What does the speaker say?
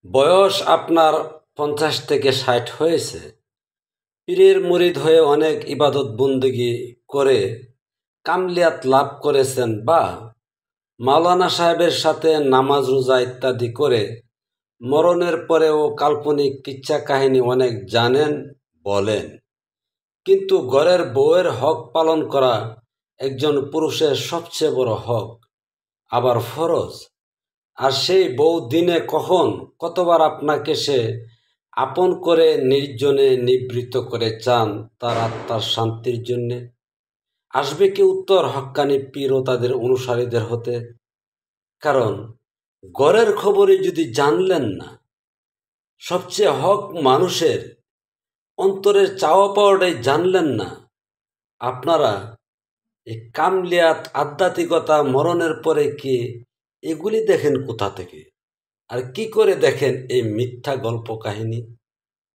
বয়স আপনার 50 থেকে 60 হয়েছে, পীরের মুরিদ হয়ে অনেক ইবাদত বন্দেগী করে কামলিয়াত লাভ করেছেন, বা মাওলানা সাহেবের সাথে নামাজ রোজা ইত্যাদি করে মরণের পরেও কাল্পনিক কিচ্ছা কাহিনী অনেক জানেন, বলেন। কিন্তু ঘরের বউয়ের হক পালন করা একজন পুরুষের সবচেয়ে বড় হক, আবার ফরজ। আর সেই বউ দিনে কখন কতবার আপনাকে সে আপন করে নির্জনে নিবৃত্ত করে চান তার আত্মার শান্তির জন্যে। আসবে কি উত্তর হক্কানি পীর ও তাদের অনুসারীদের হতে? কারণ ঘরের খবরই যদি জানলেন না, সবচেয়ে হক মানুষের অন্তরের চাওয়া পাওয়াটাই জানলেন না, আপনারা এই কামলিয়াত, আধ্যাত্মিকতা, মরণের পরে কি এগুলি দেখেন কোথা থেকে? আর কি করে দেখেন এই মিথ্যা গল্প কাহিনী?